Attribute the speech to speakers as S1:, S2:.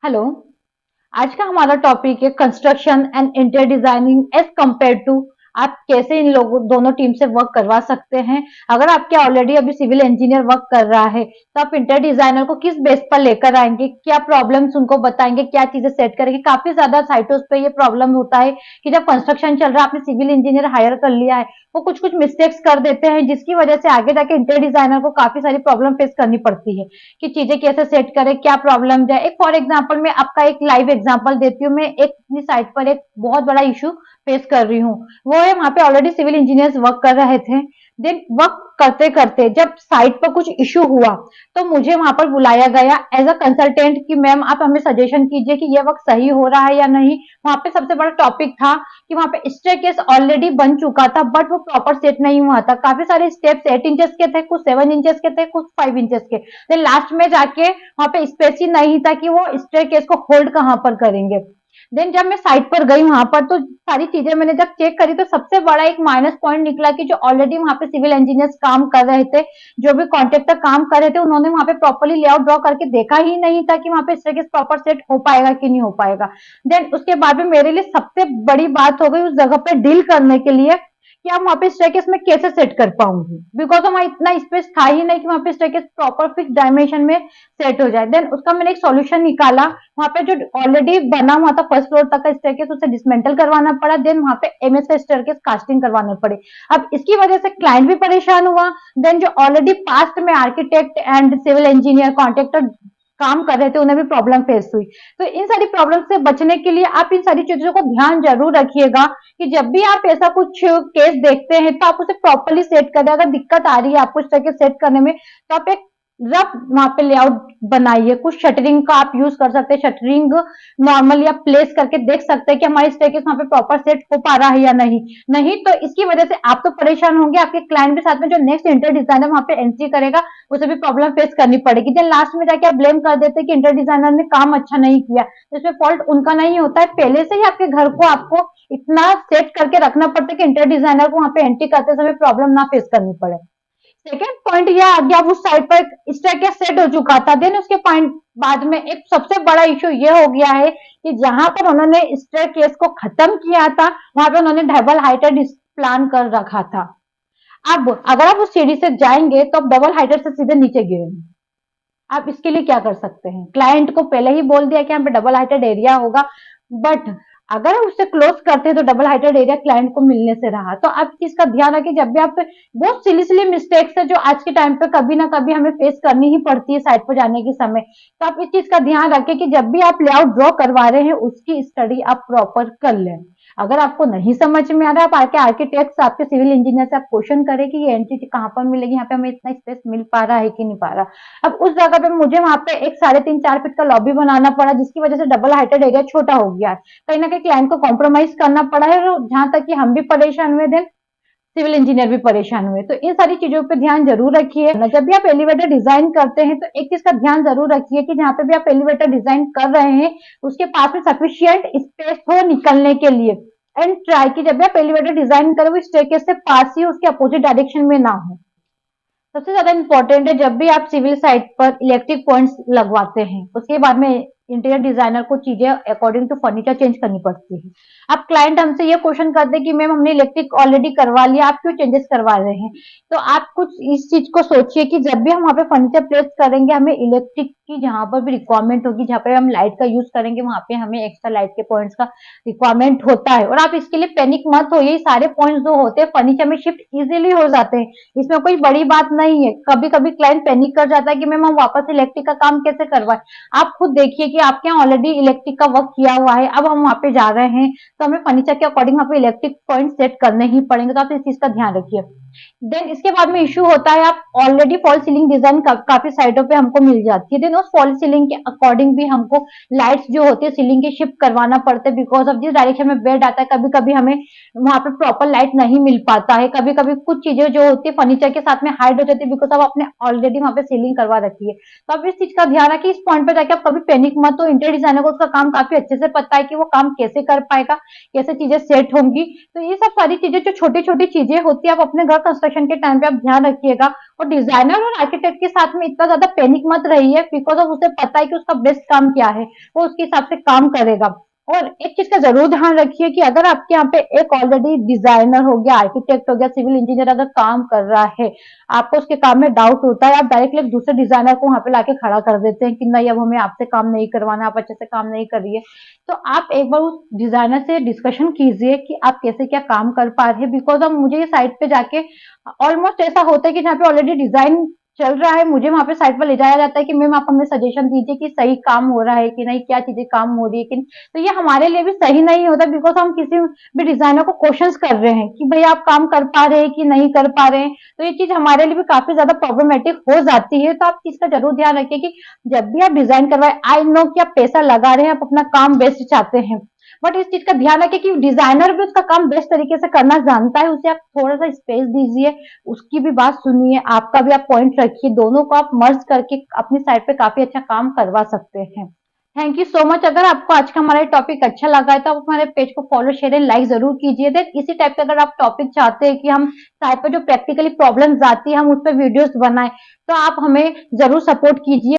S1: Hello. आज का हमारा टॉपिक है construction and interior designing as compare to. आप कैसे इन लोगों दोनों टीम से वर्क करवा सकते हैं। अगर आपके ऑलरेडी अभी सिविल इंजीनियर वर्क कर रहा है तो आप इंटीरियर डिजाइनर को किस बेस पर लेकर आएंगे, क्या प्रॉब्लम्स उनको बताएंगे, क्या चीजें सेट करेंगे। काफी ज्यादा साइटों पे ये प्रॉब्लम होता है कि जब कंस्ट्रक्शन चल रहा है, आपने सिविल इंजीनियर हायर कर लिया है, वो कुछ कुछ मिस्टेक्स कर देते हैं जिसकी वजह से आगे जाके इंटीरियर डिजाइनर को काफी सारी प्रॉब्लम फेस करनी पड़ती है कि चीजें कैसे सेट करें, क्या प्रॉब्लम जाए। एक फॉर एग्जांपल मैं आपका एक लाइव एग्जांपल देती हूँ। मैं एक अपनी साइट पर एक बहुत बड़ा इशू फेस कर रही हूँ। वो है, वहां पे ऑलरेडी सिविल इंजीनियर्स वर्क कर रहे थे। देन वर्क करते करते जब साइट पर कुछ इशू हुआ तो मुझे वहां पर बुलाया गया एज अ कंसल्टेंट कि मैम आप हमें सजेशन कीजिए कि ये वर्क सही हो रहा है या नहीं। वहां पे सबसे बड़ा टॉपिक था कि वहां पे स्टेयरकेस ऑलरेडी बन चुका था बट वो प्रॉपर सेट नहीं हुआ था। काफी सारे स्टेप्स 8 इंचेस के थे, कुछ 7 इंचेस के थे, कुछ 5 इंचेस के। देन लास्ट में जाके वहां पे स्पेस ही नहीं था कि वो स्टेयरकेस को होल्ड कहाँ पर करेंगे। देन जब मैं साइट पर गई वहां पर तो सारी चीजें मैंने जब चेक करी तो सबसे बड़ा एक माइनस पॉइंट निकला कि जो ऑलरेडी वहां पे सिविल इंजीनियर्स काम कर रहे थे, जो भी कॉन्ट्रेक्टर काम कर रहे थे, उन्होंने वहां पे प्रॉपरली लेआउट ड्रॉ करके देखा ही नहीं था कि वहां पे स्टेयरकेस प्रॉपर सेट हो पाएगा कि नहीं हो पाएगा। देन उसके बाद में मेरे लिए सबसे बड़ी बात हो गई उस जगह पे डील करने के लिए कि आप वहां पे स्टेयरकेस में कैसे सेट कर पाऊंगी, बिकॉज वहां इतना स्पेस था ही नहीं कि वहां पे स्टेयरकेस प्रॉपर फिक्स डायमेंशन में सेट हो जाए। देन उसका मैंने एक सॉल्यूशन निकाला। वहां पे जो ऑलरेडी बना हुआ था फर्स्ट फ्लोर तक का स्टेयरकेस, उसे डिसमेंटल करवाना पड़ा। देन वहां पे एमएस का स्टेयरकेस कास्टिंग करवाने पड़े। अब इसकी वजह से क्लाइंट भी परेशान हुआ। देन जो ऑलरेडी पास्ट में architect and civil engineer contractor काम कर रहे थे, उन्हें भी प्रॉब्लम फेस हुई। तो इन सारी प्रॉब्लम से बचने के लिए आप इन सारी चीजों को ध्यान जरूर रखिएगा कि जब भी आप ऐसा कुछ केस देखते हैं तो आप उसे प्रॉपरली सेट करें। अगर दिक्कत आ रही है आपको इस तरह के सेट करने में तो आप एक रफ वहां पे लेआउट बनाइए। कुछ शटरिंग का आप यूज कर सकते हैं। शटरिंग नॉर्मली आप प्लेस करके देख सकते हैं कि हमारी स्टेयरकेस वहां पे प्रॉपर सेट हो पा रहा है या नहीं। नहीं तो इसकी वजह से आप तो परेशान होंगे, आपके क्लाइंट के साथ में जो नेक्स्ट इंटीरियर डिजाइनर वहां पे एंट्री करेगा उसे भी प्रॉब्लम फेस करनी पड़ेगी। देन लास्ट में जाके आप ब्लेम कर देते हैं कि इंटीरियर डिजाइनर ने काम अच्छा नहीं किया। इसमें फॉल्ट उनका नहीं होता है, पहले से ही आपके घर को आपको इतना सेट करके रखना पड़ता है कि इंटीरियर डिजाइनर को वहां पे एंट्री करते समय प्रॉब्लम ना फेस करनी पड़े। सेकेंड पॉइंट यह आ गया, उस साइड पर स्टेयरकेस सेट हो चुका था। देन उसके पॉइंट बाद में एक सबसे बड़ा इशू ये हो गया है कि जहां पर उन्होंने स्टेयरकेस को खत्म किया था वहां पर उन्होंने डबल हाइटेड प्लान कर रखा था। अब अगर आप उस सीढ़ी से जाएंगे तो आप डबल हाइटेड से सीधे नीचे गिरेंगे। आप इसके लिए क्या कर सकते हैं, क्लाइंट को पहले ही बोल दिया कि यहाँ पे डबल हाइटेड एरिया होगा, बट अगर हम उससे क्लोज करते हैं तो डबल हाइटेड एरिया क्लाइंट को मिलने से रहा। तो आप चीज का ध्यान रखिए जब भी आप, बहुत सिली सिली मिस्टेक्स है जो आज के टाइम पे कभी ना कभी हमें फेस करनी ही पड़ती है साइट पर जाने के समय। तो आप इस चीज का ध्यान रखें कि जब भी आप लेआउट ड्रॉ करवा रहे हैं उसकी स्टडी आप प्रॉपर कर लें। अगर आपको नहीं समझ में आ रहा है, आप आके आर्किटेक्ट आपके सिविल इंजीनियर से आप क्वेश्चन करें कि ये एंट्री कहाँ पर मिलेगी, यहाँ पे हमें इतना स्पेस मिल पा रहा है कि नहीं पा रहा। अब उस जगह पे मुझे वहां पे एक 3.5-4 फीट का लॉबी बनाना पड़ा जिसकी वजह से डबल हाइटेड एरिया छोटा हो गया है। कहीं ना कहीं क्लाइंट को कॉम्प्रोमाइज करना पड़ा है और जहां तक कि हम भी परेशान हुए, देन सिविल इंजीनियर भी परेशान हुए। तो इन सारी चीजों पे ध्यान जरूर रखिए। जब भी आप एलिवेटर डिजाइन करते हैं तो एक चीज का ध्यान जरूर रखिए कि जहां पे भी आप एलिवेटर डिजाइन कर रहे हैं उसके पास में सफिशियंट स्पेस हो निकलने के लिए। एंड ट्राई की जब भी आप एलिवेटर डिजाइन करें वो स्टेयरकेस से पास ही उसके अपोजिट डायरेक्शन में ना हो। सबसे ज्यादा इंपॉर्टेंट है जब भी आप सिविल साइट पर इलेक्ट्रिक पॉइंट्स लगवाते हैं उसके बाद में इंटीरियर डिजाइनर को चीजें अकॉर्डिंग टू फर्नीचर चेंज करनी पड़ती है। अब क्लाइंट हमसे ये क्वेश्चन करते हैं कि मैम हमने इलेक्ट्रिक ऑलरेडी करवा लिया, आप क्यों चेंजेस करवा रहे हैं। तो आप कुछ इस चीज को सोचिए कि जब भी हम वहां पे फर्नीचर प्लेस करेंगे हमें इलेक्ट्रिक की जहां पर भी रिक्वायरमेंट होगी, जहां पे हम लाइट का यूज करेंगे वहां पे हमें एक्स्ट्रा लाइट के पॉइंट्स का रिक्वायरमेंट होता है। और आप इसके लिए पैनिक मत हो, ये सारे पॉइंट्स जो होते हैं फर्नीचर में शिफ्ट इजीली हो जाते हैं, इसमें कोई बड़ी बात नहीं है। कभी कभी क्लाइंट पैनिक कर जाता है कि मैम हम वापस इलेक्ट्रिक का काम कैसे करवाएं। आप खुद देखिए कि आपके यहाँ ऑलरेडी इलेक्ट्रिक का वर्क किया हुआ है, अब हम वहां पे जा रहे हैं तो हमें फर्नीचर के अकॉर्डिंग वहां पे इलेक्ट्रिक पॉइंट सेट करने ही पड़ेंगे। तो आप इस चीज का ध्यान रखिए। देन इसके बाद में इशू होता है, आप ऑलरेडी फॉल सीलिंग डिजाइन काफी साइटों पे हमको मिल जाती है। देन उस फॉल सीलिंग के अकॉर्डिंग भी हमको लाइट्स जो होती है सीलिंग के शिफ्ट करवाना पड़ता है, बिकॉज ऑफ जिस डायरेक्शन में बेड आता है कभी कभी हमें वहां पे प्रॉपर लाइट नहीं मिल पाता है। कभी कभी कुछ चीजें जो होती है फर्नीचर के साथ में हाइड हो जाती है बिकॉज आप आपने ऑलरेडी वहां पे सीलिंग करवा रखी है। तो आप इस चीज का ध्यान रखिए, इस पॉइंट पे जाके आप कभी पैनिक मत हो। इंटीरियर डिजाइनर को उसका काम काफी अच्छे से पता है कि वो काम कैसे कर पाएगा, कैसे चीजें सेट होंगी। तो ये सब सारी चीजें जो छोटी छोटी चीजें होती है आप अपने घर कंस्ट्रक्शन के टाइम पे आप ध्यान रखिएगा। और डिजाइनर और आर्किटेक्ट के साथ में इतना ज्यादा पैनिक मत रहिए, बिकॉज ऑफ उसे पता है कि उसका बेस्ट काम क्या है, वो उसके हिसाब से काम करेगा। और एक चीज का जरूर ध्यान रखिए कि अगर आपके यहाँ पे एक ऑलरेडी डिजाइनर हो गया, आर्किटेक्ट हो गया, सिविल इंजीनियर अगर काम कर रहा है, आपको उसके काम में डाउट होता है, आप डायरेक्टली एक दूसरे डिजाइनर को वहां पे लाके खड़ा कर देते हैं कि नहीं अब हमें आपसे काम नहीं करवाना, आप अच्छे से काम नहीं कर रही है, तो आप एक बार उस डिजाइनर से डिस्कशन कीजिए कि आप कैसे क्या काम कर पा रहे हैं। बिकॉज अब मुझे ये साइट पे जाके ऑलमोस्ट ऐसा होता है कि जहाँ पे ऑलरेडी डिजाइन चल रहा है, मुझे वहां पे साइट पर ले जाया जाता है कि मैम आप हमें सजेशन दीजिए कि सही काम हो रहा है कि नहीं, क्या चीजें काम हो रही है कि नहीं। तो ये हमारे लिए भी सही नहीं होता, बिकॉज हम किसी भी डिजाइनर को क्वेश्चंस कर रहे हैं कि भैया आप काम कर पा रहे हैं कि नहीं कर पा रहे हैं। तो ये चीज हमारे लिए भी काफी ज्यादा प्रॉब्लमेटिक हो जाती है। तो आप चीज का जरूर ध्यान रखिए कि जब भी आप डिजाइन करवाए, आई नो कि आप पैसा लगा रहे हैं, आप अपना काम बेस्ट चाहते हैं, बट इस चीज का ध्यान रखें कि डिजाइनर भी उसका काम बेस्ट तरीके से करना जानता है, उसे आप थोड़ा सा स्पेस दीजिए, उसकी भी बात सुनिए, आपका भी आप पॉइंट रखिए, दोनों को आप मर्ज करके अपनी साइड पे काफी अच्छा काम करवा सकते हैं। Thank you so much. अगर आपको आज का हमारा टॉपिक अच्छा लगा है तो आप हमारे पेज को फॉलो शेयर एंड लाइक जरूर कीजिए। देन इसी टाइप का अगर आप टॉपिक चाहते हैं कि हम साइड पे जो प्रैक्टिकली प्रॉब्लम्स आती है हम उस पर वीडियोस बनाएं, तो आप हमें जरूर सपोर्ट कीजिए।